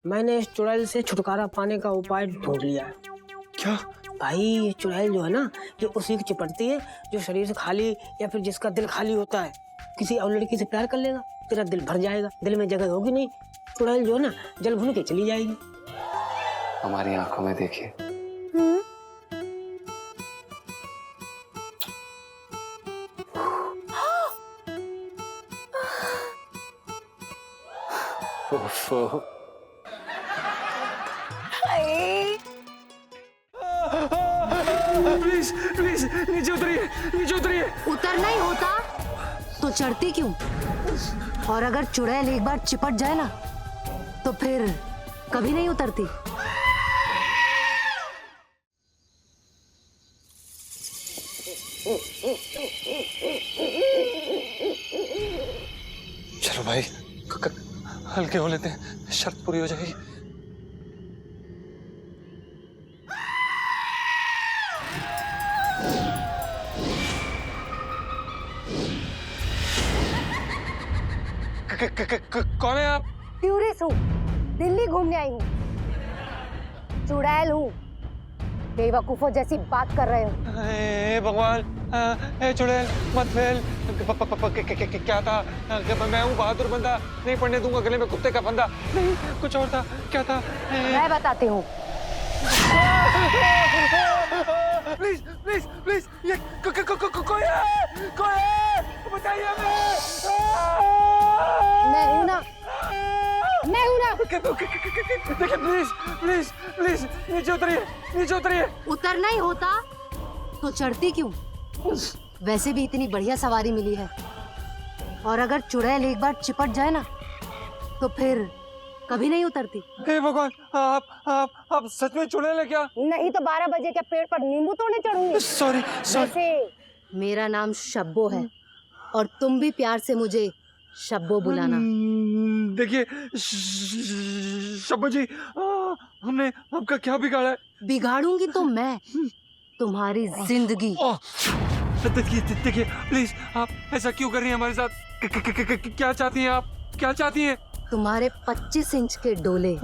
मैंने इस चुड़ैल से छुटकारा पाने का उपाय ढूंढ लिया है। क्या? भाई ये चुड़ैल जो है ना, ये उसी की चिपटती है जो शरीर से खाली या फिर जिसका दिल खाली होता है। किसी और लड़की से प्यार कर लेगा, तेरा दिल भर जाएगा, दिल में जगह होगी नहीं, चुड़ैल जो है ना जल भुन के चली जाएगी। हमारी आंखों में देखिए। प्लीज प्लीज नीचे उतरिए, नीचे उतरिए। उतरना ही होता तो चढ़ती क्यों? और अगर चुड़ैल एक बार चिपट जाए ना तो फिर कभी नहीं उतरती। चलो भाई, हल्के हो लेते हैं, शर्त पूरी हो जाएगी। कौन है आप? टूरिस्ट हूँ, दिल्ली घूमने आई हूँ। चुड़ैल हूँ, बेवकूफों जैसी बात कर रहे हो। हे भगवान, हे चुड़ैल मत फेल। क्या था? मैं हूँ बहादुर बंदा, नहीं पड़ने दूंगा गले में कुत्ते का फंदा। नहीं, कुछ और था। क्या था? मैं बताती हूँ। प्लीज प्लीज प्लीज, ये कोई है, कोई है, बताइए हमें। मैं हूँ ना, मैं हूँ ना। देखिए प्लीज प्लीज प्लीज, नीचे उतरिए, नीचे उतरिए। उतरना ही होता तो चढ़ती क्यों? वैसे भी इतनी बढ़िया सवारी मिली है, और अगर चुड़ैल एक बार चिपट जाए ना तो फिर कभी नहीं उतरती। हे भगवान, आप सच में चुड़ैल है क्या? नहीं तो 12 बजे के पेड़ पर नींबू तोड़ने चढ़ूंगी। Sorry sorry. वैसे मेरा नाम शब्बो है, और तुम भी प्यार से मुझे शब्बो बुलाना। देखिए शब्बो जी, हमने आपका क्या बिगाड़ा है? बिगाड़ूंगी तो मैं तुम्हारी जिंदगी। देखिए प्लीज, आप ऐसा क्यों कर रही हैं हमारे साथ? क्या चाहती हैं आप? क्या चाहती हैं? तुम्हारे 25 इंच के डोले,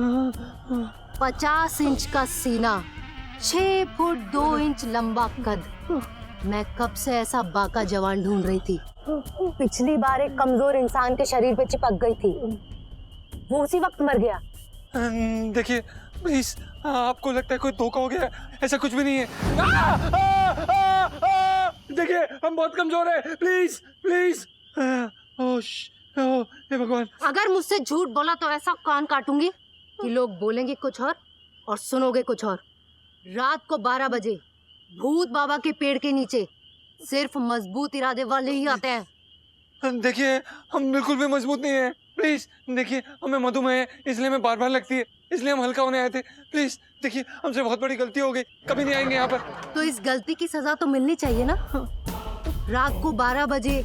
50 इंच का सीना, 6 फुट 2 इंच लंबा कद। मैं कब से ऐसा बाका जवान ढूंढ रही थी। पिछली बार एक कमजोर इंसान के शरीर पे चिपक गई थी, वो उसी वक्त मर गया। देखिए प्लीज, आपको लगता है कोई धोखा हो गया? ऐसा कुछ भी नहीं है। देखिए हम बहुत कमजोर हैं, प्लीज प्लीज। हे भगवान। अगर मुझसे झूठ बोला तो ऐसा कान काटूंगी कि लोग बोलेंगे कुछ और सुनोगे कुछ और। रात को 12 बजे भूत बाबा के पेड़ के नीचे सिर्फ मजबूत इरादे वाले ही आते हैं। देखिए हम बिल्कुल भी मजबूत नहीं है, प्लीज। देखिए हमें मधुमेह है, इसलिए हमें बार बार लगती है, इसलिए हम हल्का होने आए थे। प्लीज देखिए, हमसे बहुत बड़ी गलती हो गई, कभी नहीं आएंगे यहाँ पर। तो इस गलती की सजा तो मिलनी चाहिए ना। रात को 12 बजे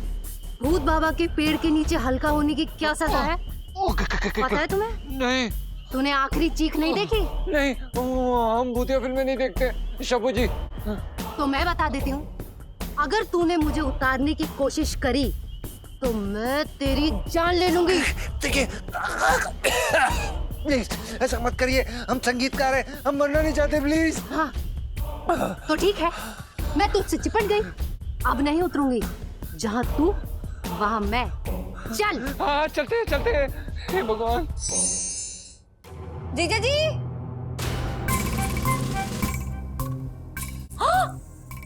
भूत बाबा के पेड़ के नीचे हल्का होने की क्या सजा है पता है तुम्हें? नहीं। तूने आखिरी चीख नहीं देखी? नहीं, हम भूतिया फिल्में नहीं देखते शब्बू जी। तो मैं बता देती हूँ, अगर तूने मुझे उतारने की कोशिश करी तो मैं तेरी जान ले लूंगी। देखिए प्लीज ऐसा मत करिए, हम संगीतकार हैं, हम मरना नहीं चाहते, प्लीज। हाँ तो ठीक है, मैं तुझसे चिपट गई, अब नहीं उतरूंगी। जहाँ तू वहाँ मैं। चल। हाँ चलते हैं, चलते हैं। हे भगवान। जीजा जी,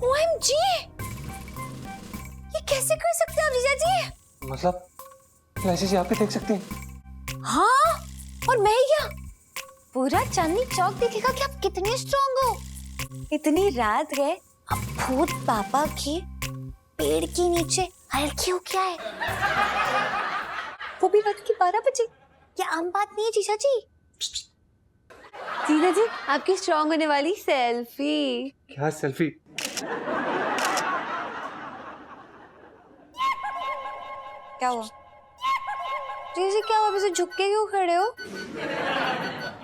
OMG, ये कैसे कर सकते हैं आप जीजा जी? मतलब वैसे जी आप भी देख सकती हैं। हाँ, और मैं क्या पूरा चांदनी चौक देखेगा कि आप कितने स्ट्रॉन्ग हो। इतनी रात गए, अब भूत पापा के पेड़ के नीचे हल्की हो क्या है? वो भी रात के 12 बजे। ये आम बात नहीं है जीजा जी। जीजा जी, आपकी स्ट्रॉन्ग होने वाली सेल्फी। क्या सेल्फी? क्या हुआ जीजा जी? क्या हुआ? वैसे झुक के क्यों खड़े हो?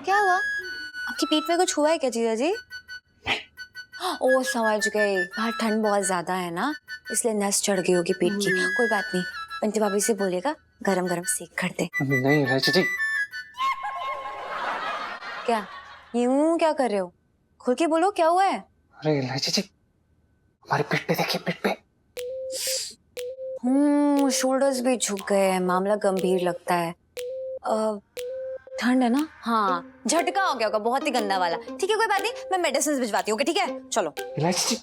क्या हुआ? आपकी पीठ में कुछ हुआ है क्या जीजा जी? ओ समझ गए, बाहर ठंड बहुत ज्यादा है ना, इसलिए नस चढ़ गई होगी पीठ की। कोई बात नहीं, बंटी भाभी से बोलेगा गरम गरम सेक कर दे। नहीं राजी जी, क्या यूं क्या कर रहे हो? खुल के बोलो, क्या हुआ है? अरे इलायची जी, हमारी पीठ पे देखिए, पीठ पे। शोल्डर्स भी झुक गए हैं, मामला गंभीर लगता है। ठंड है ना? हाँ, झटका हो गया होगा, बहुत ही गंदा वाला। ठीक है, कोई बात नहीं, मैं मेडिसिन भिजवाती हूँ। ठीक है, चलो। इलायची जी,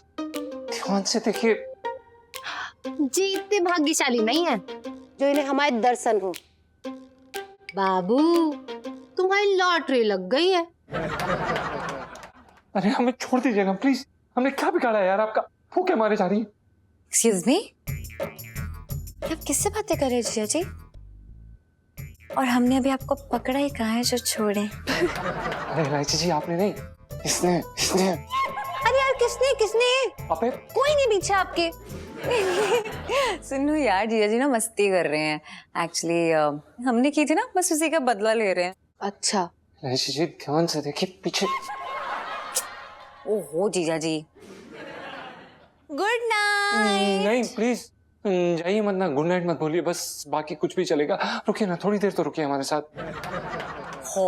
ध्यान से देखिए। जी इतने भाग्यशाली नहीं है जो इन्हें हमारे दर्शन हो। बाबू, तुम्हारी लॉटरी लग गई है। अरे हमें छोड़ दीजिएगा प्लीज, हमने क्या बिगाड़ा है यार आपका? भूखे मारे जा रही है। एक्सक्यूज मी, आप किससे बातें कर रहे हैं जीजा जी? और हमने अभी आपको पकड़ा ही कहाँ है जो छोड़े? अरे इलायची जी, आपने नहीं, इसने इसने। अरे यार, किसने किसने? अबे कोई नहीं पीछे आपके। सुनो यार, जीजा जी ना मस्ती कर रहे हैं। एक्चुअली हमने की थी ना, बस उसी का बदला ले रहे हैं। अच्छा, इलायची जी, ध्यान से देखिए पीछे। ओहो जीजा जी, गुड नाइट। नहीं प्लीज जाइए मत ना, गुड नाइट मत बोलिए, बस बाकी कुछ भी चलेगा। रुकिए ना, थोड़ी देर तो रुकिए हमारे साथ। हो,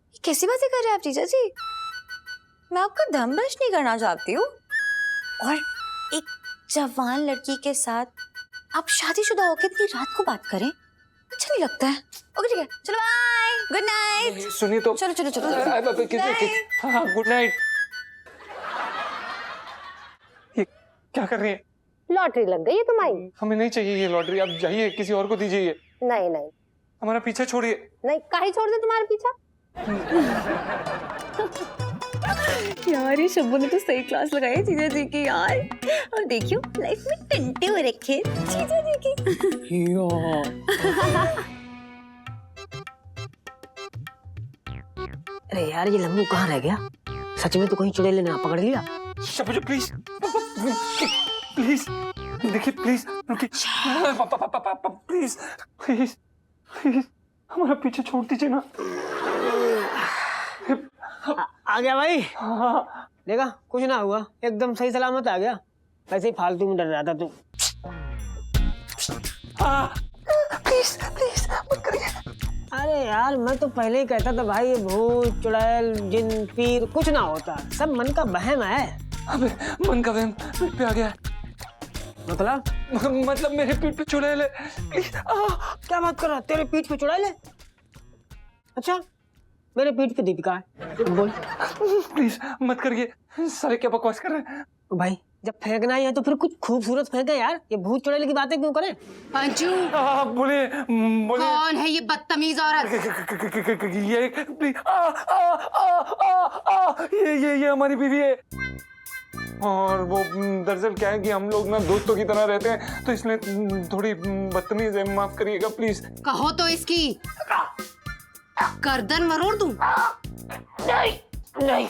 ये कैसी बातें कर रहे हैं आप जीजा जी? मैं आपका दम भ्रष्ट नहीं करना चाहती हूँ, और एक जवान लड़की के साथ आप शादीशुदा होकर इतनी रात को बात करें, अच्छा नहीं लगता है। ओके ठीक है, चलो बाय, गुड नाइट। सुनिए तो। चलो चलो चलो, हाँ गुड नाइट। ये क्या कर रही है? लॉटरी लग गई है तुम्हारी। हमें नहीं चाहिए ये लॉटरी, आप जाइए, किसी और को दीजिए ये। नहीं नहीं हमारा पीछा छोड़िए। नहीं, काहे छोड़ दे तुम्हारे पीछा। यार ये शब्बू ने तो सही क्लास लगाई जीजा जी की यार। और देखियो, लाइफ में टंटे हो रखे जीजा जी की। अरे यार, ये लम्बू कहाँ रह गया? सच में तो कहीं चुड़ैल ने पकड़ लिया। शब्बू प्लीज प्लीज देखिए, प्लीज रुकिए, प्लीज प्लीज प्लीज हमारा पीछे छोड़ दीजिए ना। आ गया भाई। हाँ देखा, कुछ ना हुआ, एकदम सही सलामत आ गया। वैसे ही फालतू में डर रहा था तू। प्लीज प्लीज मत करिए। अरे यार, मैं तो पहले ही कहता था भाई, ये भूत चुड़ैल जिन पीर कुछ ना होता, सब मन का वहम है। अबे मन का वहम पीठ पे आ गया। मतलब मेरे पीठ पे चुड़ैल है। क्या बात कर रहा है? तेरे पीठ पे चुड़ैल है? अच्छा, मेरे पीठ पे दीपिका है। बोल। प्लीज मत करिए, सारे क्या बकवास कर रहे हैं? तो भाई, जब फेंकना ही है तो फिर कुछ खूबसूरत फेंके यार, ये भूत चुड़ैल की बातें क्यों करें? अंजू, बोलिए बोलिए। कौन है ये बदतमीज औरत? ये प्लीज, ये हमारी बीवी है। और वो दरअसल क्या है कि हम लोग ना दोस्तों की तरह रहते हैं, तो इसलिए थोड़ी बदतमीज है, माफ करिएगा प्लीज। कहो तो इसकी गर्दन मरोड़ दूं। नहीं नहीं,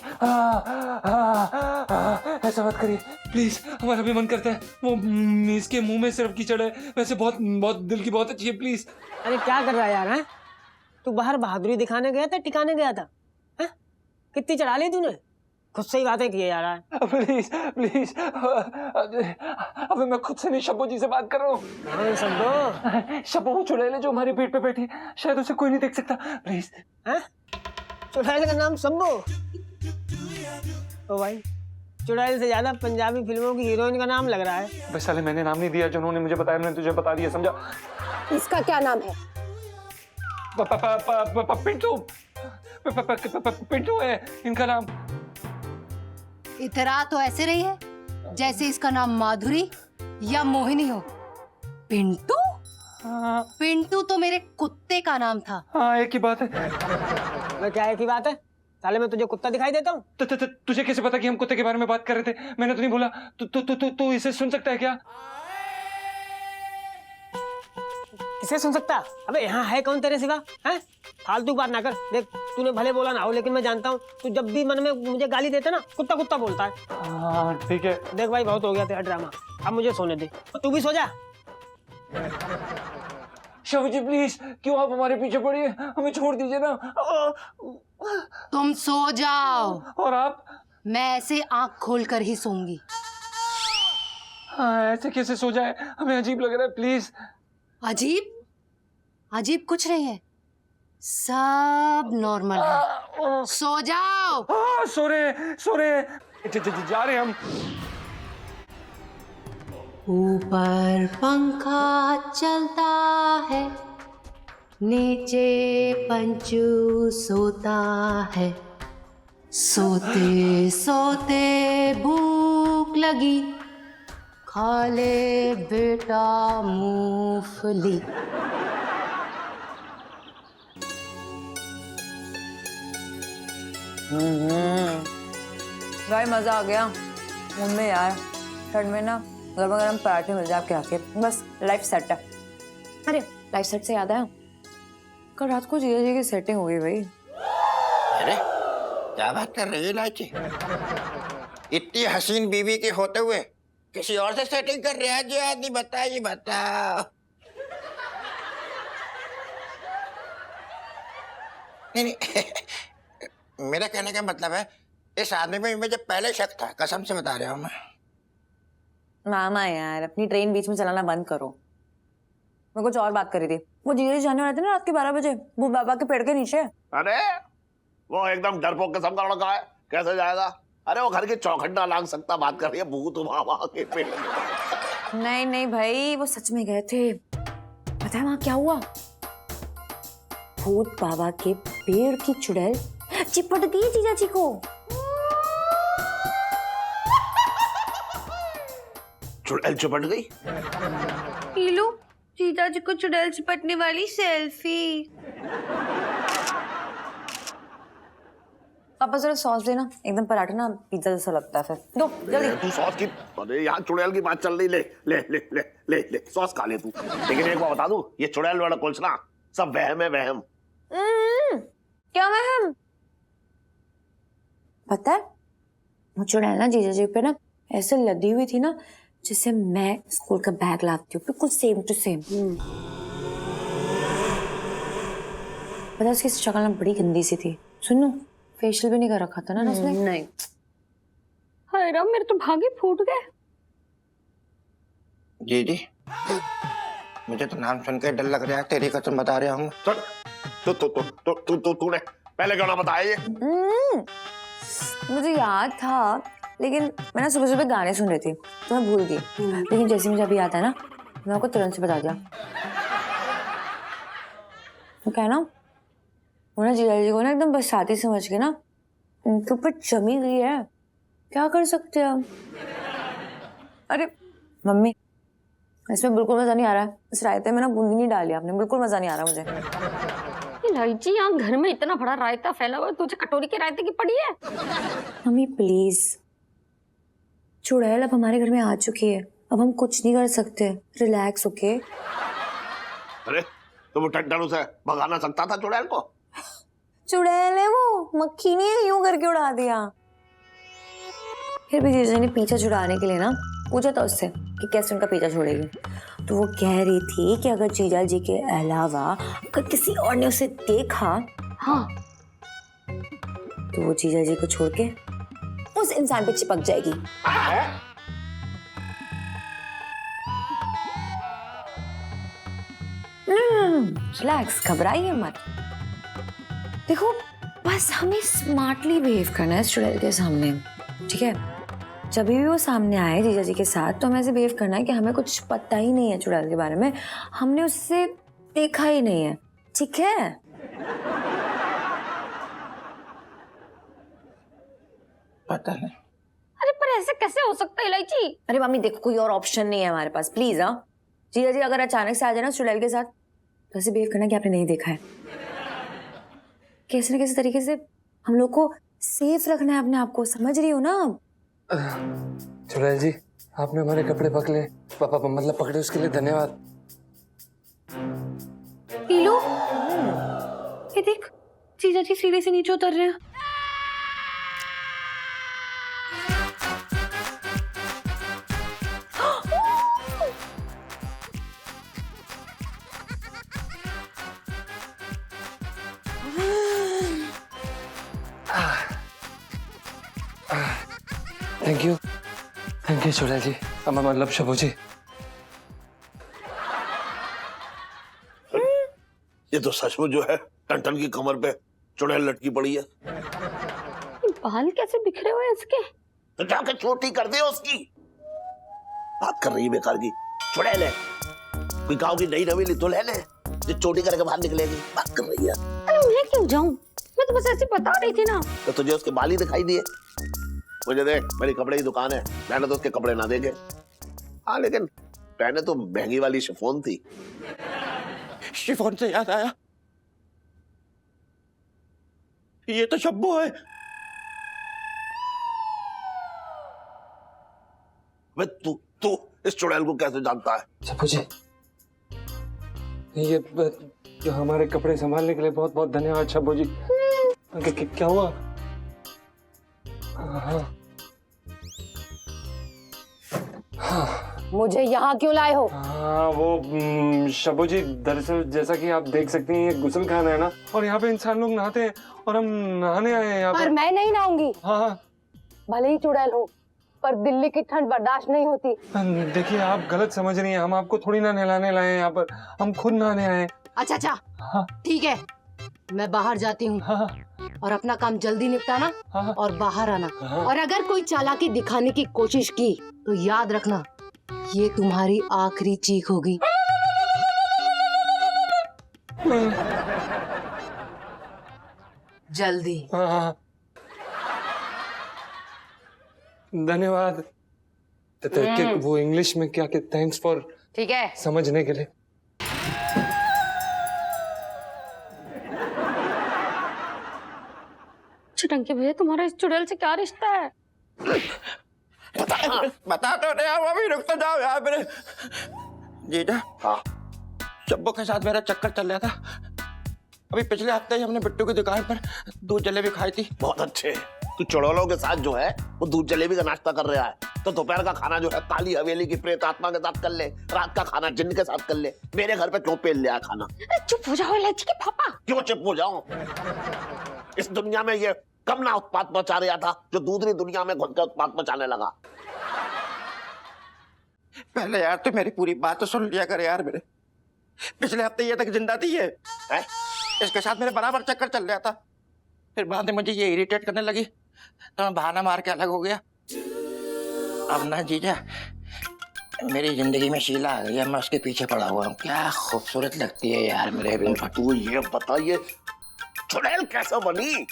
ऐसा मत करिए प्लीज, हमारा भी मन करता है। वो इसके मुंह में सिर्फ कीचड़ है, वैसे बहुत बहुत दिल की बहुत अच्छी है, प्लीज। अरे क्या कर रहा है यार? हैं? तू बाहर बहादुरी दिखाने गया था, टिकाने गया था? हैं? कितनी चढ़ा ली तूने? खुद से ही बातें की है यार। प्लीज प्लीज, अबे मैं खुद से नहीं, शब्बू जी से बात कर रहा हूँ। शब्बू? शब्बू वो चुड़ैल है जो हमारे पेट पे बैठी है, शायद उसे कोई नहीं देख सकता, प्लीज। हैं? चुड़ैल का नाम शब्बू? ओ भाई, चुड़ैल से ज्यादा पंजाबी फिल्मों की हीरोइन का नाम लग रहा है। बस साले, मैंने नाम नहीं दिया, जो उन्होंने मुझे बताया मैंने तुझे बता दिया, समझा? इसका क्या नाम है? पिंटू, पिंटू है इनका नाम। इतरा तो ऐसे रही है जैसे इसका नाम माधुरी या मोहिनी हो। पिंटू? हाँ पिंटू तो मेरे कुत्ते का नाम था। हाँ, एक ही बात है। मैं क्या एक ही बात है? साले मैं तुझे कुत्ता दिखाई देता हूँ? तुझे कैसे पता कि हम कुत्ते के बारे में बात कर रहे थे? मैंने तो नहीं बोला। तू इसे सुन सकता है क्या? किसे सुन सकता? अबे यहाँ है कौन तेरे सिवा? हैं? फालतू बात ना कर। देख, तूने भले बोला ना हो, लेकिन मैं जानता हूँ तू जब भी मन में मुझे गाली देता ना, कुत्ता कुत्ता बोलता है। हाँ ठीक है। देख भाई, बहुत हो गया तेरा ड्रामा, अब मुझे सोने दे। तू भी सो जा। शब्बू जी प्लीज, क्यों आप हमारे पीछे पड़िए, हमें छोड़ दीजिए ना। तुम सो जाओ। और आप? मैं ऐसे आंख खोलकर ही सोऊंगी। हाँ, ऐसे कैसे सो जाए, हमें अजीब लग रहा है, प्लीज। अजीब? अजीब कुछ नहीं है, सब नॉर्मल है, सो जाओ। सो रहे जा रहे हम। ऊपर पंखा चलता है, नीचे पंचू सोता है, सोते सोते भूख लगी, खा ले बेटा मूंगफली। भाई मजा आ गया मम्मी यार। ठंड में ना गर्मा गर्म पराठे मिल जाए आपके आके, बस लाइफ सेट है। अरे लाइफ सेट से याद आया, कल रात को जीजा जी की सेटिंग हो गई भाई। अरे क्या बात कर रही है इलायची? इतनी हसीन बीवी के होते हुए किसी और से सेटिंग कर रहा है जो आदमी? बताइए बताओ। नहीं मेरा कहने का मतलब है इस आदमी में मुझे पहले शक था, कसम से बता रहा हूँ मैं। मामा यार अपनी ट्रेन बीच में चलाना बंद करो। मैं कुछ और बात कर रही थी। वो जीजा जी जाने वाले थे ना रात के 12 बजे वो बाबा के पेड़ के नीचे। अरे वो एकदम डरपोक किस्म का लड़का है, कैसे जाएगा? अरे वो घर की चौखट ना लांग सकता, बात कर रही है भूत बाबा के पेड़। नहीं नहीं भाई वो सच में गए थे। पता है वहां क्या हुआ? भूत बाबा के पेड़ की चुड़ैल चिपट दी जीजा जी को। चुड़ैल चिपट गई? लो जीजा जी को चुड़ैल चिपटने वाली सेल्फी। पापा जरा सॉस देना, एकदम पराठा ना पिज्जा जैसा लगता है। फिर दो जल्दी। तू सॉस की, अरे यहाँ चुड़ैल की बात चल रही, ले ले ले ले ले ले सॉस खा ले तू। लेकिन एक बात बता दूं, ये चुड़ैल वाला कुछ ना सब वहम है, वहम। क्या वहम? पता है वो चुड़ैल ना जीजा जी पे ना ऐसे लदी हुई थी ना जैसे मैं स्कूल का बैग लाती हूँ, बिल्कुल सेम टू सेम। पता है उसकी शक्ल ना बड़ी गंदी सी थी। सुनो फेशियल भी नहीं कर रखा था ना उसने। नहीं। हाय राम मेरे तो भागे फूट गए। जी जी मुझे तो नाम सुन के डर लग रहा है, तेरी कसम बता रहा हूँ। तूने पहले क्यों ना बताया ये? मुझे याद था लेकिन मैं ना सुबह सुबह गाने सुन रही थी तो मैं भूल गई। लेकिन जैसे मुझे अभी याद है ना मैं आपको तुरंत से बता दिया। वो क्या ना वो ना जीजा जी को ना एकदम बरसाती समझ के ना उनके ऊपर जमी गई है। क्या कर सकते हैं हम? अरे मम्मी इसमें बिल्कुल मजा नहीं आ रहा है। इस रायते में ना बूंदी नहीं डाली आपने, बिल्कुल मजा नहीं आ रहा मुझे। इलायची यहाँ घर में इतना बड़ा रायता फैला हुआ है, तुझे कटोरी के रायते की पड़ी है? मम्मी प्लीज, चुड़ैल अब हमारे घर में आ चुकी है, अब हम कुछ नहीं कर सकते। Relax okay. अरे तुम टंटन से भगा ना सकता था चुड़ैल को? चुड़ैल है वो, मक्खी नहीं है, यूं करके उड़ा दिया। फिर भी जीजा ने पीछा छुड़ाने के लिए ना पूछा था उससे कि कैसे उनका पीछा छोड़ेगी। तो वो कह रही थी कि अगर जीजा जी के अलावा अगर किसी और ने उसे देखा हाँ तो वो जीजा जी को छोड़ के उस इंसान पे चिपक जाएगी। रिलैक्स, घबराइए मत। देखो बस हमें स्मार्टली बिहेव करना है चुड़ैल के सामने, ठीक है? जब भी वो सामने आए जीजा जी के साथ तो हमें ऐसे बिहेव करना है कि हमें कुछ पता ही नहीं है चुड़ैल के बारे में, हमने उससे देखा ही नहीं है, ठीक है? पता नहीं। अरे पर ऐसे कैसे हो सकता है इलायची? अरे मम्मी देखो कोई और ऑप्शन नहीं है हमारे पास, प्लीज। हाँ जीजा जी अगर अचानक से आ जाए ना चुड़ैल के साथ तो ऐसे बिहेव करना कि आपने नहीं देखा है। कैसे न कैसे तरीके से हम लोग को सेफ रखना है अपने आप को, समझ रही हो ना? चुड़ैल जी आपने हमारे कपड़े पकड़े, पापा मतलब पकड़े, उसके लिए धन्यवाद। पीलू ये देख जीजा जी सीढ़ी से नीचे उतर रहे हैं। थैंक यू चुड़ैल जी, अम्मा मतलब शबू जी। ये तो सचमुच जो है टन की कमर पे चुड़ैल लटकी पड़ी है। बाल कैसे बिखरे हुए इसके? तो जाके छोटी कर दे उसकी। बात कर रही है बेकार की। चुड़ैल है, कोई गांव की नई नवीली दुल्हन है जो चोटी करके बाहर निकलेगी। बात कर रही है। अरे मैं क्यों जाऊं? मैं तो बस ऐसे बता रही थी ना। तो तुझे उसके बाल ही दिखाई दिए? मुझे देख, मेरी कपड़े की दुकान है, मैंने तो उसके कपड़े ना देखे। हाँ लेकिन पहने तो महंगी वाली शिफॉन थी। शिफॉन से याद आया, ये तो शब्बू है। तू इस चुड़ैल को कैसे जानता है? शब्बू जी, ये जो हमारे कपड़े संभालने के लिए बहुत बहुत धन्यवाद शब्बू जी। क्या हुआ? मुझे यहाँ क्यों लाए हो? हाँ वो शब्बू जी, दरअसल जैसा कि आप देख सकती हैं ये गुसल खाना है ना, और यहाँ पे इंसान लोग नहाते हैं और हम नहाने आए हैं यहाँ पर पर। मैं नहीं नहाऊंगी। हाँ भले ही चुड़ैल हूँ, पर दिल्ली की ठंड बर्दाश्त नहीं होती। देखिए, आप गलत समझ रही हैं, हम आपको थोड़ी ना नहलाने लाए हैं यहाँ पर, हम खुद नहाने आए हैं। अच्छा हाँ ठीक है, मैं बाहर जाती हूँ हाँ और अपना काम जल्दी निपटाना हाँ और बाहर आना। हाँ। और अगर कोई चालाकी दिखाने की कोशिश की तो याद रखना, ये तुम्हारी आखिरी चीख होगी। जल्दी। हाँ। धन्यवाद। वो इंग्लिश में क्या कहते? थैंक्स फॉर ठीक है। समझने के लिए। छटंकी भैया, तुम्हारा इस चुड़ैल से क्या रिश्ता है? बता तो रहे हो, अभी रुक तो जाओ यार मेरे। जीजा, हाँ शब्बू के साथ मेरा चक्कर चल रहा था। अभी पिछले हफ्ते ही हमने बिट्टू की दुकान पर दूध जलेबी खाई थी। बहुत अच्छे। तू चुड़ैलों के साथ जो है वो दूध जलेबी का नाश्ता कर रहा है, तो दोपहर का खाना जो है काली हवेली की प्रेत आत्मा के साथ कर ले, रात का खाना जिन्न के साथ कर ले। मेरे घर पे क्यों पेल लिया खाना? चुप हो जाओ इलायची के पापा। क्यों चुप हो जाऊं? इस दुनिया में ये कम ना उत्पात मचा रहा था जो दूसरी दुनिया में घुस कर उत्पात मचाने लगा। पहले यार तो मेरी पूरी बात तो सुन लिया कर यार मेरे। पिछले हफ्ते ये तक जिंदा थी ये है? इसके साथ मेरे बराबर चक्कर चल रहा था। फिर बाद में मुझे ये इरिटेट करने लगी तो मैं बहाना मार के अलग हो गया। अब ना जीजा, मेरी जिंदगी में शीला आ गई है, मैं उसके पीछे पड़ा हुआ हूँ। क्या खूबसूरत लगती है यार मेरे भी। तू ये बता, ये चुड़ैल कैसे बनी?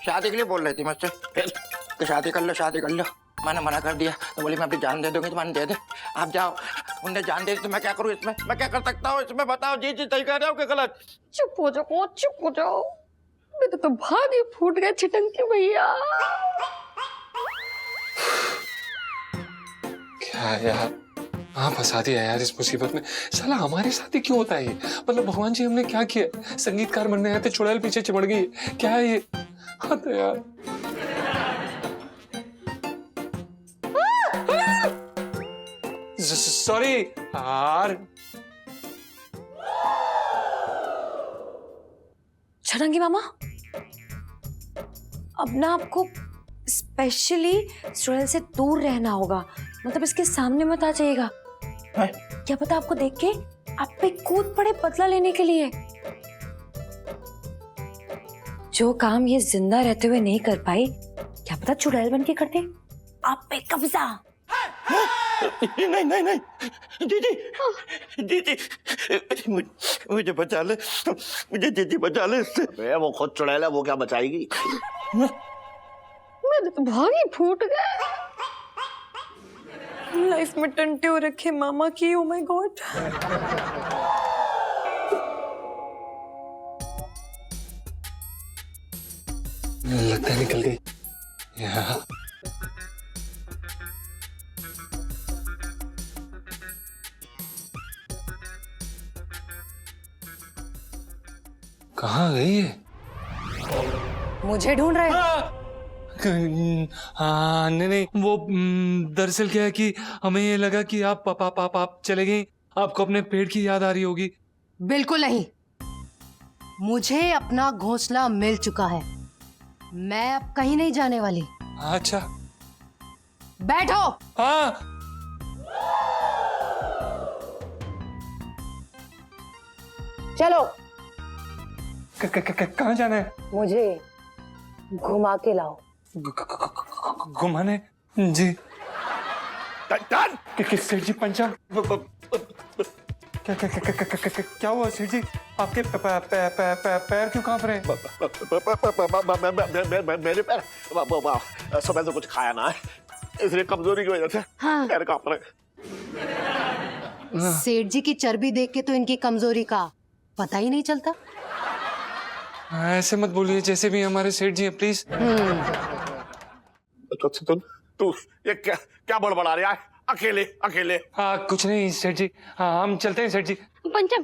शादी के लिए बोल रही थी मुझसे कि शादी कर लो शादी कर लो। मैंने मना कर दिया तो बोली मैं अपनी जान दे दूंगी तो मैंने दे दे। आप जाओ। उनने जान दे दी तो मैं क्या करूँ इसमें? मैं क्या कर सकता हूँ इसमें? बताओ। जी जी सही कह रहे हो कि गलत? चुप हो जाओ, चुप हो जाओ। मेरे तो भाग ही फूट गए छटंकी भैया। क्या यार, हाँ फंसा दिया यार इस मुसीबत में। साला हमारे साथ ही क्यों होता है ये? मतलब भगवान जी हमने क्या किया? संगीतकार बनने आए थे, चुड़ैल पीछे चिमड़ गई। क्या है ये? हाँ तो यार सॉरी यार। छटंकी मामा, अब ना आपको स्पेशली चुड़ैल से दूर रहना होगा। मतलब इसके सामने मत आ जाइएगा। क्या पता आपको देख के आप पे कूद पड़े बदला लेने के लिए। जो काम ये जिंदा रहते हुए नहीं कर पाई, क्या पता चुड़ैल बन के कर दे आप पे कब्जा। नहीं नहीं नहीं जी जी जी जी मुझे बचा ले, मुझे जी जी बचा ले इससे। बे वो खुद चुड़ैल है, वो क्या बचाएगी? मेरे तो भाग ही फूट गए। लाइफ में टंटे हो रखे मामा की। Oh my God. लगता है निकल गई। यार कहाँ गई है? मुझे ढूंढ रहे हो? हाँ नहीं वो दरअसल क्या है कि हमें ये लगा कि आप चले गई, आपको अपने पेड़ की याद आ रही होगी। बिल्कुल नहीं, मुझे अपना घोंसला मिल चुका है। मैं अब कहीं नहीं जाने वाली। अच्छा बैठो। हाँ चलो, कहाँ जाना है? मुझे घुमा के लाओ। घुमाने? जी। टन सेठ जी पंचम क्या हुआ सेठ जी? आपके पैर क्यों कांप रहे हैं? मेरे पैर सुबह से कुछ खाया ना है, इसलिए कमजोरी की वजह से पैर कांप रहे। सेठ जी की चर्बी देख के तो इनकी कमजोरी का पता ही नहीं चलता। ऐसे मत बोलिए, जैसे भी हमारे सेठ जी हैं, प्लीज। तू ये क्या बड़बड़ा रहा है? अकेले अकेले? हाँ कुछ नहीं सेठ जी, हाँ हम चलते हैं सेठ जी। पंचम,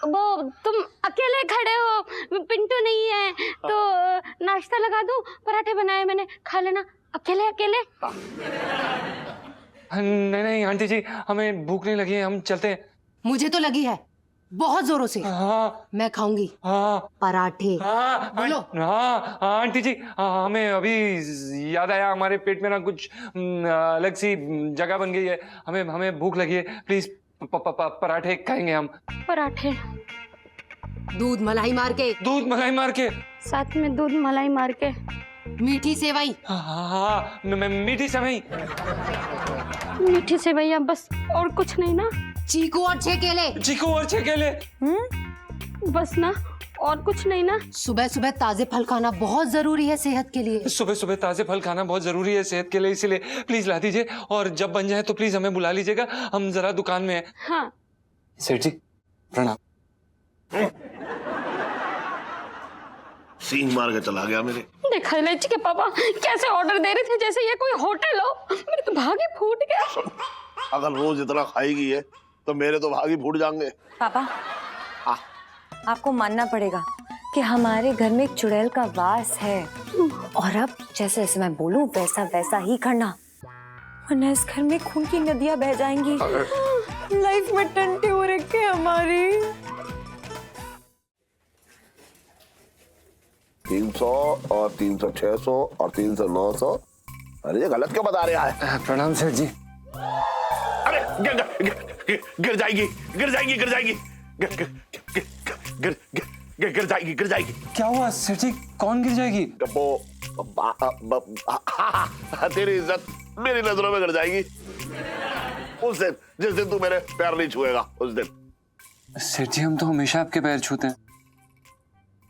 वो तुम अकेले खड़े हो, पिंटू नहीं है तो नाश्ता लगा दूं? पराठे बनाए मैंने, खा लेना। अकेले अकेले? नहीं नहीं आंटी जी, हमें भूख नहीं लगी है, हम चलते हैं। मुझे तो लगी है बहुत जोरों से। हाँ मैं खाऊंगी हाँ पराठे। हाँ बोलो। हाँ आंटी जी, हमें अभी याद आया, हमारे पेट में ना कुछ अलग सी जगह बन गई है, हमें हमें भूख लगी है, प्लीज पराठे खाएंगे हम। पराठे? दूध मलाई मार के। दूध मलाई मार के? साथ में दूध मलाई मार के। मीठी सेवई। हाँ मीठी सेवई। मीठी सेवैया बस, और कुछ नहीं ना? चीकू और 6 केले। चीकू और 6 केले? बस ना, और कुछ नहीं ना? सुबह सुबह ताजे फल खाना बहुत जरूरी है सेहत के लिए। सुबह सुबह ताजे फल खाना बहुत जरूरी है सेहत के लिए, इसीलिए प्लीज ला दीजिए, और जब बन जाए तो प्लीज हमें बुला लीजिएगा, हम जरा दुकान में हैं। हाँ। सेठ जी प्रणाम। सींग मार के चला गया मेरे। देखा इलायची के पापा कैसे ऑर्डर दे रहे थे जैसे ये कोई होटल हो। मेरे तो भाग ही फूट गया। अगर रोज इतना खाएगी है तो मेरे तो भाग ही फूट जाएंगे। पापा, आपको मानना पड़ेगा कि हमारे घर में एक चुड़ैल का वास है, और अब जैसे जैसे मैं बोलूं वैसा वैसा ही करना, वरना इस घर में खून की नदियां बह जाएंगी। लाइफ में टंटे हो रखे हमारी। 300 और 300 600 और 300 900। अरे ये गलत क्यों बता रहा है? प्रणाम सेठ जी। अरे गिर जाएगी, गिर जाएगी, गिर जाएगी, गिर जाएगी, गिर जाएगी। क्या हुआ सेठ जी, कौन गिर जाएगी? तेरी इज्जत मेरी नजरों में गिर जाएगी उस दिन, जिस दिन तू मेरे पैर नहीं छुएगा उस दिन। सेठ जी हम तो हमेशा आपके पैर छूते हैं।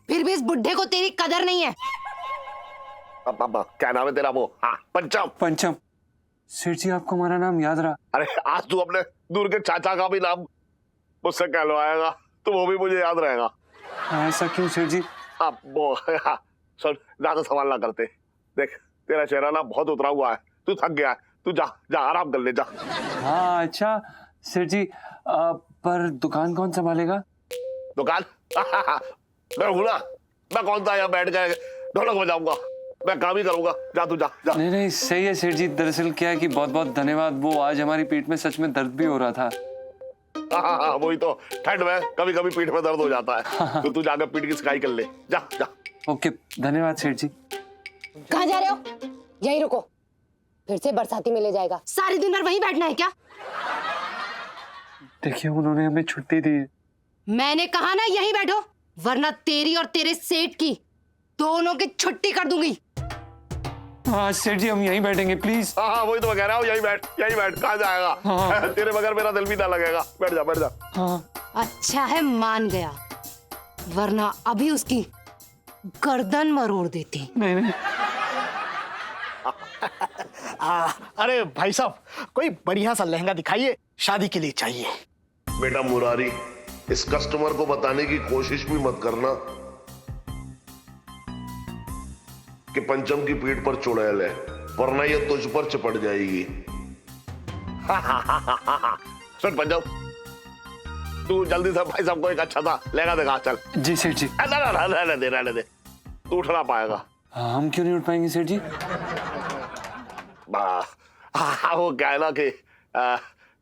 फिर भी इस बुढ़े को तेरी कदर नहीं है। क्या नाम है तेरा? वो हाँ पंचम। पंचम। सेठ जी आपको हमारा नाम याद रहा? अरे आज तू अपने दूर के चाचा का भी नाम मुझसे कहलवाएगा तो वो भी मुझे याद रहेगा। ऐसा क्यों सेठ जी? अब वो सुन, ज्यादा सवाल ना करते। देख तेरा चेहरा ना बहुत उतरा हुआ है, तू थक गया है, तू जा जा आराम कर ले जा। हाँ अच्छा सेठ जी, पर दुकान कौन संभालेगा? दुकान? मैं हूं ना, मैं कौन सा यहाँ बैठ गए ढोलक बजाऊंगा, मैं काम ही करूंगा। जा तू जा जा। नहीं नहीं सही है सेठ जी, दरअसल क्या है कि बहुत बहुत धन्यवाद, वो आज हमारी पीठ में सच में दर्द भी हो रहा था। हाँ वही तो, ठंड में कभी कभी पीठ में दर्द हो जाता है, तो तू जाकर पीठ की सिकाई कर ले, जा जा। ओके धन्यवाद सेठ जी। कहाँ जा रहे हो? यहीं रुको, फिर से बरसाती में ले जाएगा। सारे दिन भर वहीं बैठना है क्या? देखिए उन्होंने हमें छुट्टी दी है। मैंने कहा ना यहीं बैठो, वरना तेरी और तेरे सेठ की दोनों की छुट्टी कर दूंगी। हाँ सेठ जी हम यहीं बैठेंगे प्लीज। हाँ वही तो मैं कह रहा हूँ, यहीं बैठ कहाँ जाएगा? हाँ। तेरे बगैर मेरा दिल भी ना लगेगा, बैठ जा बैठ जा। हाँ अच्छा है मान गया, वरना अभी उसकी गर्दन मरोड़ देती। नहीं नहीं अरे भाई साहब, कोई बढ़िया सा लहंगा दिखाइए, शादी के लिए चाहिए। बेटा मुरारी, इस कस्टमर को बताने की कोशिश भी मत करना कि पंचम की पीठ पर चुड़ैल है, वरना ये तुझ पर चिपट जाएगी। सुन पंचम, तू जल्दी से भाई साहब को एक अच्छा सा लहंगा दिखा चल। जी सेठ जी। रहने दे, तू उठ ना पाएगा। हम क्यों नहीं उठ पाएंगे सेठ जी? वो क्या है ना कि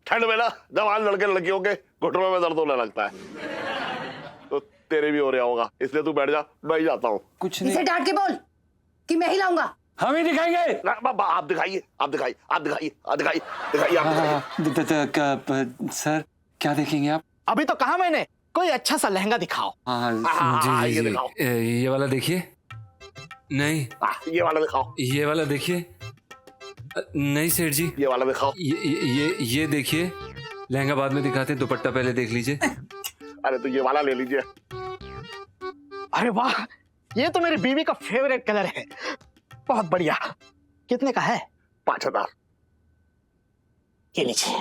ठंड में ना जवान लड़के लड़कियों के घुटनों में दर्द होने लगता है, तो तेरे भी हो रहा होगा, इसलिए तू बैठ जा, मैं ही जाता हूँ। कुछ इसे नहीं, डांट के बोल कि मैं ही लाऊंगा। हम ही दिखाएंगे। आप दिखाइए, आप दिखाइए, आप दिखाइए, आप दिखाइए, आप दिखाइए। सर क्या देखेंगे आप? अभी तो कहा मैंने, कोई अच्छा सा लहंगा दिखाओ। हाँ हाँ, ये दिखाओ। ये वाला देखिए। नहीं, ये वाला दिखाओ। ये वाला देखिए। नहीं सेठ जी, ये वाला दिखाओ। ये देखिए। लहंगा बाद में दिखाते हैं, दुपट्टा पहले देख लीजिए। अरे तो ये वाला ले लीजिए। अरे वाह, ये तो मेरी बीवी का फेवरेट कलर है, बहुत बढ़िया। कितने का है? 5000। ये लीजिए।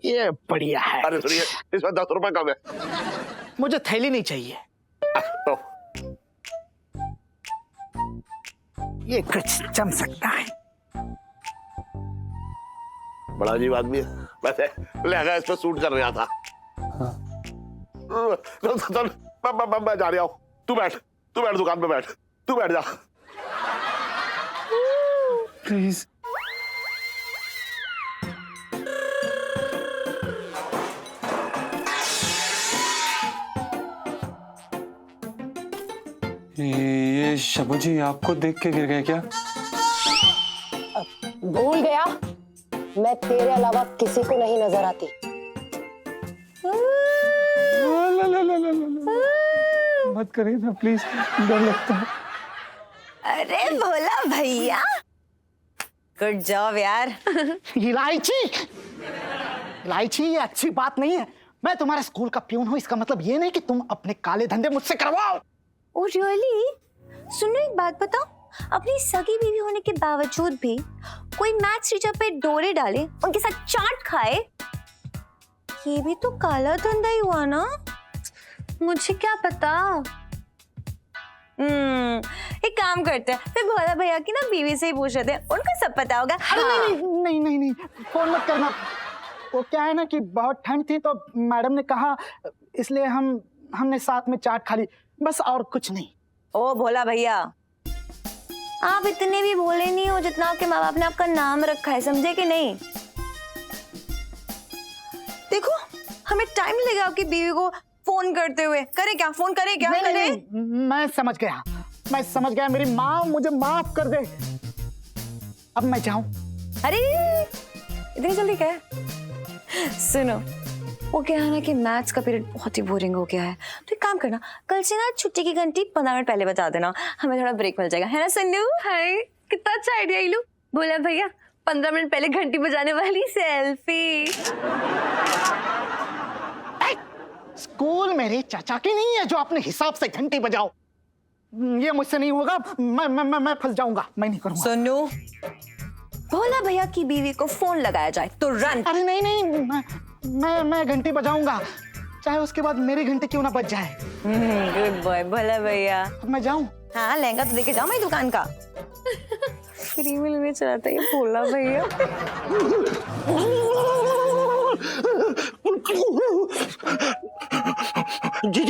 ये बढ़िया है। अरे सुनिए, इसमें 10 रुपए कम है। मुझे थैली नहीं चाहिए। तो ये कुछ जम सकता है। बड़ा अजीब आदमी है वैसे, लहंगा इस पे सूट कर रहा था। मैं जा रहा हूँ। तू बैठ दुकान पे बैठ, तू बैठ जा। प्लीज। ये शबू जी आपको देख के गिर गए क्या? भूल गया, मैं तेरे अलावा किसी को नहीं नजर आती। मत करिए ना प्लीज, डर लगता है। अरे भोला भैया, गुड जॉब यार। इलायची ये अच्छी बात नहीं है। मैं तुम्हारे स्कूल का प्यून हूँ, इसका मतलब ये नहीं कि तुम अपने काले धंधे मुझसे करवाओ। Oh really? सुनो एक बात बताओ, अपनी सगी बीवी होने के बावजूद भी कोई मैथ्स टीचर पे डोरे डाले, उनके साथ चाट खाए, ये भी तो काला धंधा ही हुआ ना? मुझे क्या पता। एक काम करते हैं, फिर भोला भैया की ना बीवी से ही पूछ रहे थे, उनको सब पता होगा। अरे नहीं, फोन मत करना। वो क्या है ना कि बहुत ठंड थी तो मैडम ने कहा, इसलिए हमने साथ में चाट खा ली, बस और कुछ नहीं। ओ भोला भैया, आप इतने भी भोले नहीं हो जितना आपके माँ बाप ने आपका नाम रखा है, समझे कि नहीं? देखो, हमें टाइम लगेगा आपकी बीवी को फोन करते हुए। करे क्या? फोन करे क्या? करे? मैं समझ गया। मेरी माँ मुझे माफ कर दे। अब मैं जाऊं? अरे इतनी जल्दी क्या है? सुनो, वो क्या है ना कि मैथ्स का पीरियड बहुत ही बोरिंग हो गया है, तो एक काम करना, कल से ना छुट्टी की घंटी 15 मिनट पहले बता देना, हमें थोड़ा ब्रेक मिल जाएगा, है ना सन्नू? हाय, कितना अच्छा आइडिया इलू। बोला भैया 15 मिनट पहले घंटी बजाने वाली सेल्फी। स्कूल मेरे चाचा की नहीं है जो अपने हिसाब से घंटी बजाओ। ये मुझसे नहीं होगा, मैं फंस जाऊंगा, मैं नहीं करूंगा। सुनो, भोला भैया की बीवी को फोन लगाया जाए तो रन। अरे नहीं, मैं घंटी बजाऊंगा, चाहे उसके बाद मेरी घंटी क्यों ना बज जाए। गुड बॉय भोला भैया। अब मैं जाऊं? हाँ, लहंगा तो देके जाओ मेरी दुकान का। क्रीम लेने चलाता है भोला भैया। जी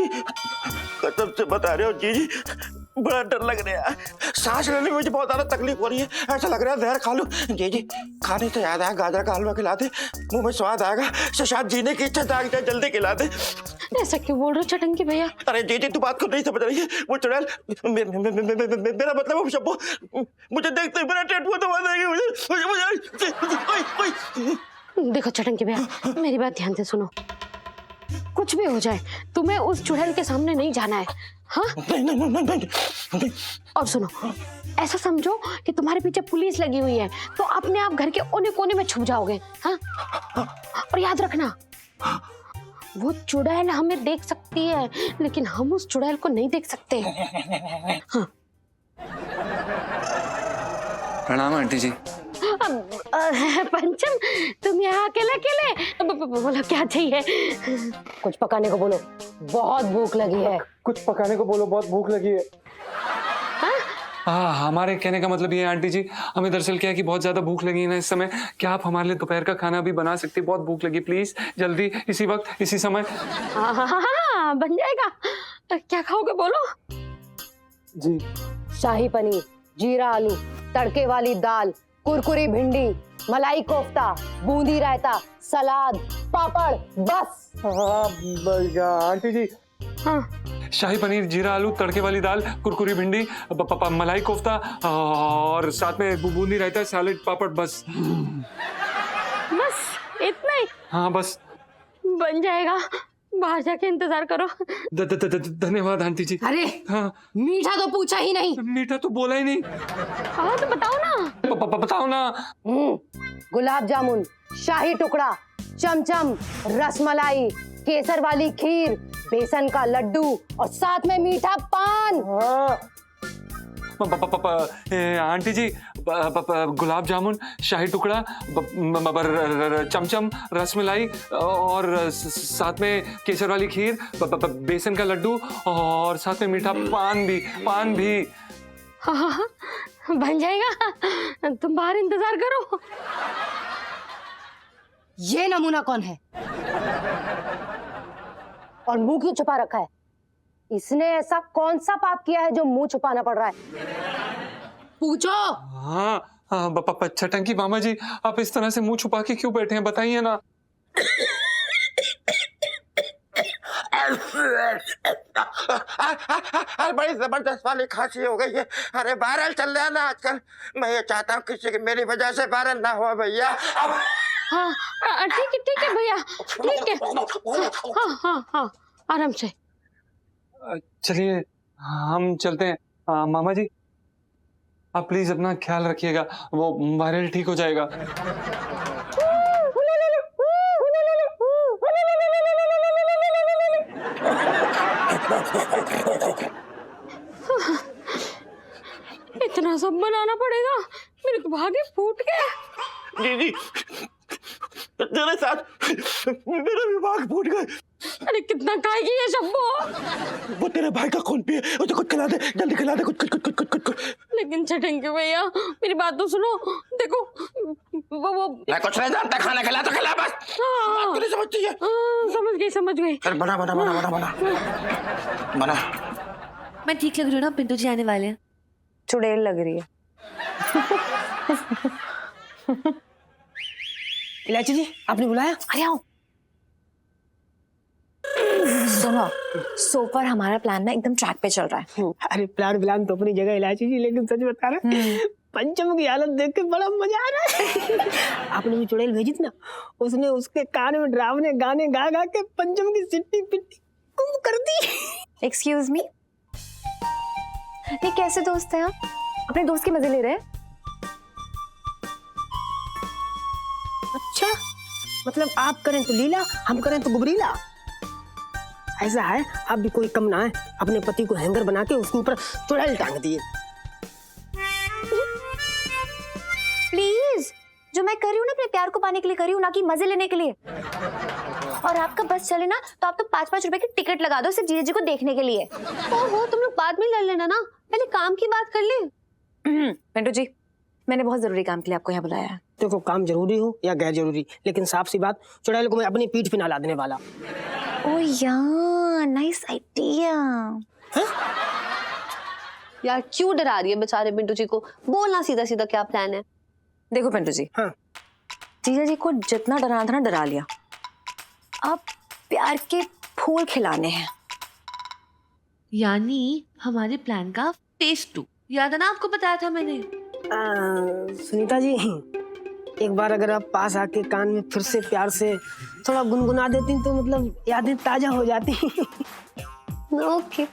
कसम से बता रहे हो जी, बड़ा डर लग रहा है। सांस लेने में मुझे बहुत ज्यादा तकलीफ हो रही है, ऐसा लग रहा है जहर खा लूं। जी खाने से याद आया, गाजर का हलवा खिला दे, मुंह में स्वाद आएगा, शायद जीने की इच्छा जाग जाए, जल्दी खिला दे। ऐसा क्यों बोल रहे हो चटंकी भैया? अरे जी तू बात को नहीं समझ रही है। वो चुड़ैल, मेरा मतलब वो शब्बो, मुझे देखते ही मेरा टेट दबा देगी मुझे। देखो चटंकी भैया, मेरी बात ध्यान से सुनो, कुछ भी हो जाए तुम्हें उस चुड़ैल के सामने नहीं जाना है। हाँ? नहीं। और सुनो, ऐसा समझो कि तुम्हारे पीछे पुलिस लगी हुई है, तो अपने आप घर के कोने कोने में छुप जाओगे। हाँ? और याद रखना, वो चुड़ैल हमें देख सकती है, लेकिन हम उस चुड़ैल को नहीं देख सकते। हाँ। प्रणाम आंटी जी। पंचम, तुम यहाँ अकेले बोलो क्या चाहिए? कुछ पकाने को बोलो, बहुत भूख लगी है। कुछ पकाने को बोलो, बहुत भूख लगी है। हाँ, हमारे कहने का मतलब ये है आंटी जी, हमें दरअसल क्या है कि बहुत ज्यादा भूख लगी है ना इस समय। क्या आप हमारे लिए दोपहर का खाना भी बना सकती? बहुत भूख लगी, प्लीज जल्दी, इसी वक्त, इसी समय। हाँ, बन जाएगा। क्या खाओगे बोलो? जी। शाही पनीर, जीरा आलू, तड़के वाली दाल, कुरकुरी भिंडी, मलाई कोफ्ता, बूंदी रायता, सलाद, पापड़, बस। हाँ आंटी जी। हाँ। शाही पनीर, जीरा आलू, तड़के वाली दाल, कुरकुरी भिंडी, मलाई कोफ्ता और साथ में बूंदी रायता, सैलेड, पापड़, बस। बस इतना ही? हाँ बस। बन जाएगा, बाहर जाके इंतजार करो। धन्यवाद आंटी जी। अरे हाँ, मीठा तो पूछा ही नहीं। मीठा तो बोला ही नहीं। हाँ तो बताओ ना। बताओ ना। गुलाब जामुन, शाही टुकड़ा, चमचम, रसमलाई, केसर वाली खीर, बेसन का लड्डू और साथ में मीठा पान। आंटी जी, गुलाब जामुन, शाही टुकड़ा, चमचम, रसमलाई और साथ में केसर वाली खीर, बेसन का लड्डू और साथ में मीठा पान भी। हाँ, बन जाएगा, तुम बाहर इंतजार करो। ये नमूना कौन है और मुंह क्यों छुपा रखा है? इसने ऐसा कौन सा पाप किया है जो मुंह छुपाना पड़ रहा है? पूछो। हाँ, छटंकी मामा जी, आप इस तरह से मुंह छुपा के क्यों बैठे हैं, बताइए ना। बड़ी जबरदस्त वाली खांसी हो गई है। अरे वायरल चल रहा है ना आजकल। मैं ये चाहता हूँ किसी की मेरी वजह से वायरल ना हो भैया। हाँ ठीक है भैया, ठीक है। हाँ, आराम से। चलिए हम चलते हैं। मामा जी, आप प्लीज अपना ख्याल रखिएगा, वो वायरल ठीक हो जाएगा। इतना सब बनाना पड़ेगा, मेरे तो भागे फूट गए। दीदी, तेरे साथ मेरा भी भाग फूट गए। अरे कितना खाएगी ये शब्बो? वो तेरे भाई का खून पिए, उसे कुछ खिला दे, जल्दी खिला दे, कुछ। लेकिन छटंके भैया, मेरी बात तो सुनो। देखो वो मैं कुछ नहीं जानता, खाना खिला तो खिला बस। हाँ, तू नहीं समझती है। समझ गई। चल बना। मैं ठीक लग रही हूँ ना? पिंटू जी आने वाले हैं। चुड़ैल लग रही है। इलायची जी, आपने बुलाया? अरे आओ। सुनो, सो फar हमारा प्लान ना एकदम ट्रैक पे चल रहा है। अरे प्लान तो अपनी जगह इलायची जी, लेकिन सच बता रहा पंचम की हालत देख के बड़ा मजा आ रहा है। आपने भी चुड़ैल भेजी थी ना, उसने उसके कान में डरावने गाने गा के पंचम की सिट्टी पिट्टी गुम कर दी। एक्सक्यूज मी, ये कैसे दोस्त हैं आप? अपने दोस्त के मजे ले रहे हैं? अच्छा, मतलब आप करें तो लीला, हम करें तो गुबरीला। ऐसा है, आप भी कोई कम ना है, अपने पति को हैंगर बना के उसके ऊपर चुड़ैल टांग दिए। प्लीज, जो मैं कर रही हूँ ना अपने प्यार को पाने के लिए कर रही हूँ, ना कि मजे लेने के लिए। और आपका बस चले ना तो आप तो 5-5 रुपए की टिकट लगा दो सिर्फ जीजा जी को देखने के लिए। ओहो, तुम लोग बाद में लड़ लेना ना, पहले काम की बात कर ले। पिंटू जी, मैंने बहुत जरूरी काम के लिए आपको यहाँ बुलाया है। देखो, काम जरूरी हो या गैर जरूरी, लेकिन साफ सी बात, चुड़ैल को मैं अपनी पीठ पे ना लादने वाला। ओह यार, नाइस आइडिया। यार क्यों डरा रही है बेचारे पिंटू जी को? बोलना सीधा सीधा क्या प्लान है। देखो पिंटू जी, हाँ, जीजा जी को जितना डराना था ना डरा लिया। अब प्यार के फूल खिलाने हैं। यानी हमारे प्लान का फेज 2, याद है ना आपको बताया था मैंने। सुनीता जी, एक बार अगर आप पास आके कान में फिर से प्यार से थोड़ा गुनगुना देती तो मतलब यादें ताजा हो जाती। ओके,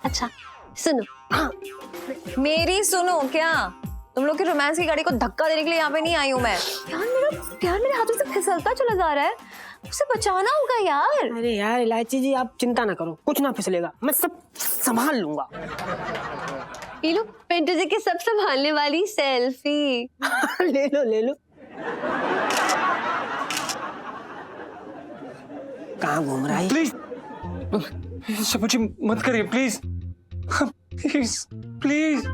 अच्छा सुनो। हाँ, मेरी सुनो। क्या तुम लोग की रोमांस की गाड़ी को धक्का देने के लिए यहाँ पे नहीं आई हूँ मैं। यार मेरे हाथों से फिसलता चला जा रहा है, उसे बचाना होगा यार। अरे यार इलायची जी, आप चिंता ना करो, कुछ ना फिसलेगा, मैं सब संभाल लूंगा। ये लो पिंटू जी के सब संभालने वाली सेल्फी। ले लो। कहाँ घूम रहा है? प्लीज शबू जी, मत करिए प्लीज। प्लीज।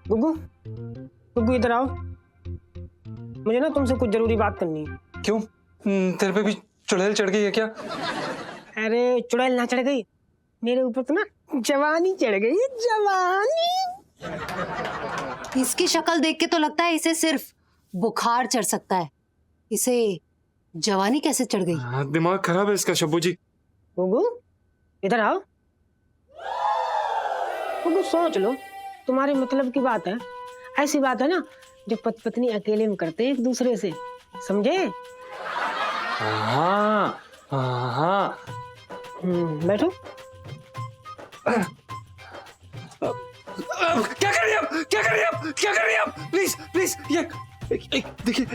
गुग्गू इधर आओ, मुझे ना तुमसे कुछ जरूरी बात करनी है। क्यों, तेरे पे भी चुड़ैल चढ़ गई है क्या? अरे चुड़ैल ना चढ़ गई, मेरे ऊपर तो ना जवानी चढ़ गई। जवानी। इसकी शक्ल देख के तो लगता है इसे सिर्फ बुखार चढ़ सकता है, इसे जवानी कैसे चढ़ गई? हाँ, दिमाग खराब है इसका शब्बू जी। गुग्गू इधर आओ। गुग्गू सोच लो, तुम्हारे मतलब की बात है। ऐसी बात है ना जो पति पत्नी अकेले में करते हैं एक दूसरे से, समझे? हाँ, हाँ बैठो। क्या कर रही हैं आप? क्या कर रही हैं आप? क्या कर रही हैं आप? प्लीज प्लीज ये देखिए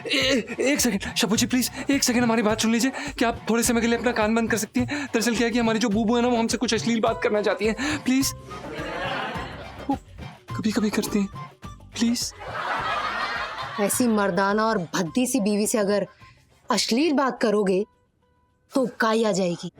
एक सेकंड शब्बू जी, प्लीज एक सेकंड हमारी बात सुन लीजिए। क्या आप थोड़े समय के लिए अपना कान बंद कर सकती हैं? दरअसल क्या है कि हमारी जो बूबू है ना, वो हमसे कुछ अश्लील बात करना चाहती हैं। प्लीज, वो कभी कभी करती हैं। प्लीज। ऐसी मर्दाना और भद्दी सी बीवी से अगर अश्लील बात करोगे तो काई आ जाएगी।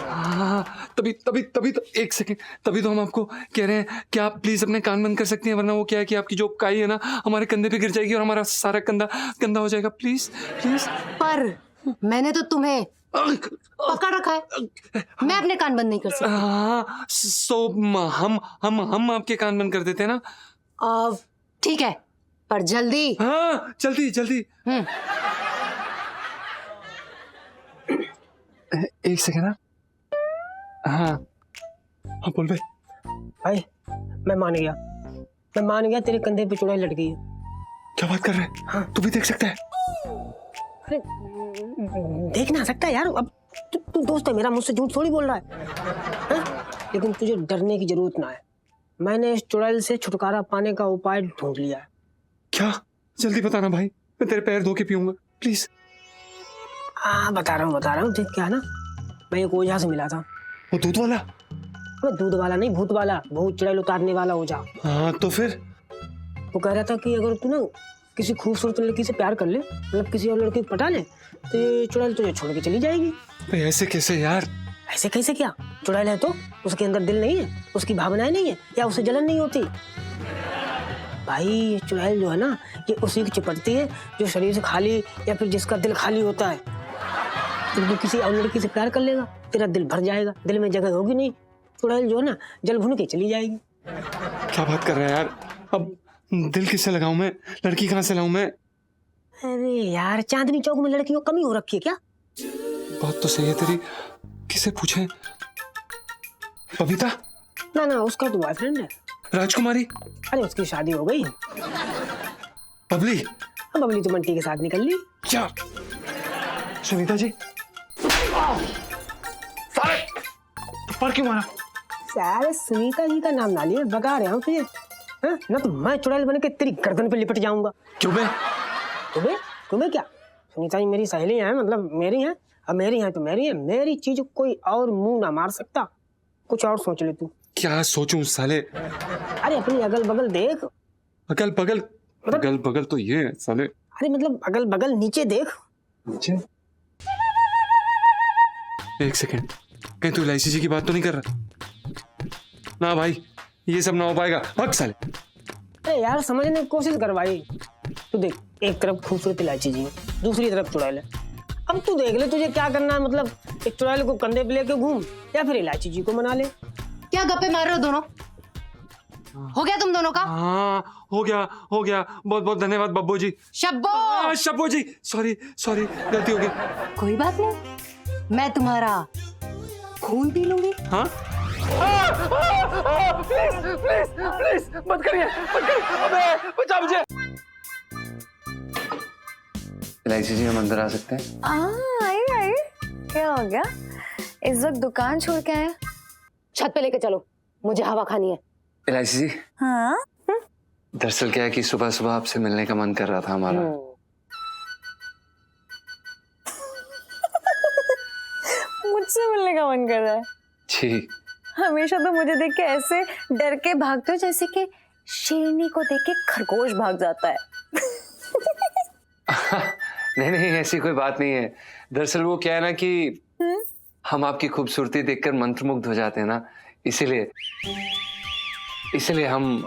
हाँ, तभी तभी तभी तो एक सेकंड, तभी तो हम आपको कह रहे हैं कि आप प्लीज अपने कान बंद कर सकती हैं, वरना वो क्या है कि आपकी जो काई है ना हमारे कंधे पे गिर जाएगी और हमारा सारा कंधा गंदा हो जाएगा। Please please. पर मैंने तो तुम्हें पकड़ रखा है, मैं अपने कान बंद नहीं कर सकती। हाँ, सो हम आपके कान बंद कर देते हैं ना। ठीक है, पर जल्दी। हाँ जल्दी जल्दी। एक सेकंड। हाँ हाँ बोल भाई। भाई मैं मान गया तेरे कंधे पे चुड़ैल लट गई है। क्या बात कर रहे हैं? हाँ तू भी देख सकता है? अरे देख ना सकता यार, अब तू दोस्त है मेरा, मुझसे झूठ थोड़ी बोल रहा है, हाँ? लेकिन तुझे डरने की जरूरत ना है, मैंने इस चुड़ैल से छुटकारा पाने का उपाय ढूंढ लिया है। क्या? जल्दी बताना भाई, मैं तेरे पैर धो के पीऊंगा प्लीज। हाँ बता रहा हूँ। देख क्या है ना, मैं एक ओझा से मिला था। वो दूध वाला? अबे दूध वाला नहीं, भूत वाला, भूत चुड़ैल उतारने वाला ओझा। हाँ तो फिर? वो कह रहा था कि अगर तू ना किसी खूबसूरत लड़की से प्यार कर ले, मतलब किसी और लड़की को पटा ले, तो ये चुड़ैल तुझे छोड़ के चली जाएगी। भाई ऐसे कैसे यार? ऐसे कैसे क्या? चुड़ैल है तो उसके अंदर दिल नहीं है, उसकी भावनाएं नहीं है, या उसे जलन नहीं होती? भाई ये चुड़ैल जो है ना, ये उसी की चिपटती है जो शरीर से खाली या फिर जिसका दिल खाली होता है। तू किसी और लड़की से प्यार कर लेगा, तेरा दिल भर जाएगा, दिल में जगह होगी नहीं, चुड़ैल जो है ना जल भुन के चली जाएगी। क्या बात कर रहा है यार? अब दिल किससे लगाऊं मैं? लड़की कहाँ से लाऊं मैं? अरे यार चांदनी चौक में लड़कियों कमी हो रखी है क्या? बात तो सही है तेरी, किसे पूछे? बबीता? ना उसका तो बॉयफ्रेंड है। राजकुमारी? अरे उसकी शादी हो गई। बबली? बबली तो बंटी के साथ निकल ली। क्या? सुनीता जी? सारे पर क्यों मारा? सारे सुनीता जी का नाम ना लिए, बता रहा हूँ तुझे, हाँ? ना तो मैं चुड़ैल बन के तेरी गर्दन पे लिपट जाऊंगा। क्यों बे? तुम्हें क्या? सुनीता जी मेरी सहेली है, मतलब मेरी है, अब मेरी है तो मेरी है, मेरी चीज कोई और मुंह ना मार सकता। कुछ और सोच ले तू। क्या सोचूं साले? अरे अपनी अगल बगल देख। अगल बगल तो ये है साले। अरे मतलब अगल बगल नीचे देख। नीचे? एक सेकंड, कहीं तू इलायची जी की बात तो नहीं कर रहा? ना भाई ये सब ना हो पाएगा, भाग साले। अरे यार समझने की कोशिश कर भाई। तू देख, एक तरफ खूबसूरत इलायची जी, दूसरी तरफ चुड़ैल है। अब तू देख ले तुझे क्या करना है, मतलब एक चुड़ैल को कंधे पे लेके घूम या फिर इलायची जी को मना ले। क्या गप्पे मार रहे हो दोनों? हो गया तुम दोनों का? हाँ हो गया बहुत बहुत धन्यवाद बब्बू जी। शब्बू जी सॉरी गलती हो गई। कोई बात नहीं, मैं तुम्हारा खून पी लूंगी। हाँ प्लीज मत करिए, अबे बचा मुझे। इलायची जी हम अंदर आ सकते हैं? आइए क्या हो गया? इस वक्त दुकान छोड़ के आए? छत पे लेके चलो, मुझे हवा खानी है। इलायची जी? हाँ दरअसल क्या है कि सुबह सुबह आपसे मिलने का मन कर रहा था हमारा। मुझसे मिलने का मन कर रहा है? जी। हमेशा तो मुझे देख के ऐसे डर के भागते हो जैसे कि शेरनी को देख के खरगोश भाग जाता है। नहीं ऐसी कोई बात नहीं है। दरअसल वो क्या है ना कि हम आपकी खूबसूरती देखकर मंत्रमुग्ध हो जाते हैं ना, इसीलिए हम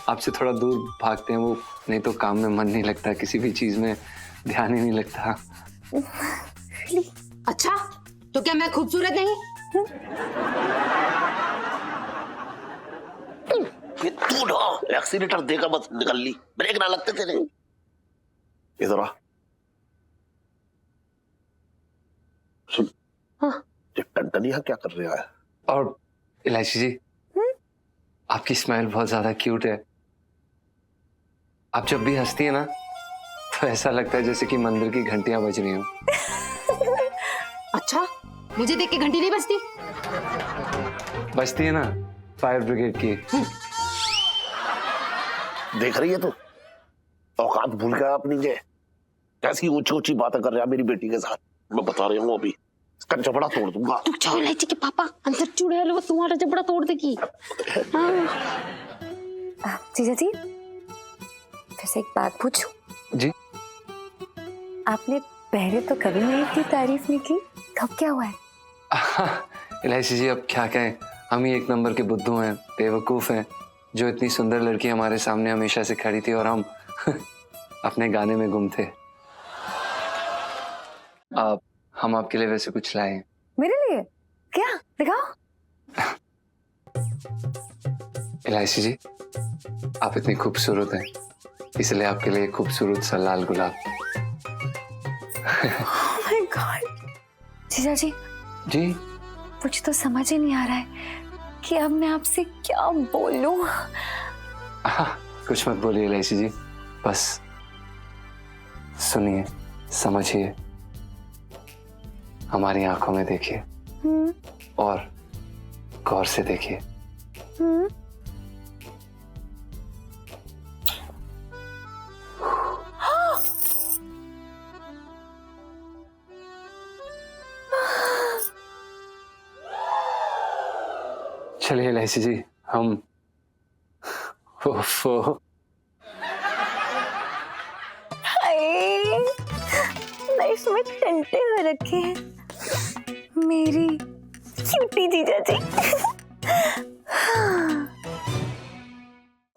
आपसे थोड़ा दूर भागते हैं। वो नहीं तो काम में मन नहीं लगता, किसी भी चीज में ध्यान ही नहीं लगता। अच्छा तो क्या मैं खूबसूरत नहीं? तू ना एक्सीलेटर देकर बस निकल ली, ब्रेक ना लगते तेरे। इधर आ। सुन, ये टंटनिया क्या कर रहा है? और इलायची जी, आपकी स्माइल बहुत ज्यादा क्यूट है। आप जब भी हंसती है ना तो ऐसा लगता है जैसे कि मंदिर की घंटियां बज रही हो। अच्छा, मुझे देख के घंटी नहीं बजती? बचती है ना फायर ब्रिगेड की। देख रही है तू, औकात भूल गया अपनी जे। कैसी ऊंची ऊंची बातें कर रहा है मेरी बेटी के साथ। मैं बता रही हूँ अभी इसका जबड़ा तोड़ दूंगा। तू जाओ इलायची के पापा, अंदर चुड़ैल वो तुम्हारा जबड़ा तोड़ देगी। हाँ। जीजा जी, फिर से एक बात पूछूं? जी। आपने पहले तो कभी मेरी इतनी तारीफ नहीं की, कब क्या हुआ है? इलायची जी अब क्या कहें, हम ही एक नंबर के बुद्धू हैं, बेवकूफ हैं, जो इतनी सुंदर लड़की हमारे सामने हमेशा से खड़ी थी और हम अपने गाने में गुम थे। अब हम आपके लिए वैसे कुछ लाए हैं। मेरे लिए? क्या? दिखाओ। इलायची जी, आप इतनी खूबसूरत हैं, इसलिए आपके लिए खूबसूरत सा लाल गुलाब। Oh my God! जीजा जी, जी। मुझे तो समझ ही नहीं आ रहा है कि अब मैं आपसे क्या बोलूं। कुछ मत बोलिए इलायची जी, बस सुनिए, समझिए, हमारी आंखों में देखिए और गौर से देखिए। चलिए इलायची जी, हम लाइफ में टंटे हो रखे हैं मेरी क्यूटी जीजा जी।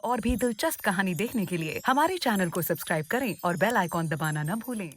और भी दिलचस्प कहानी देखने के लिए हमारे चैनल को सब्सक्राइब करें और बेल आइकॉन दबाना न भूलें।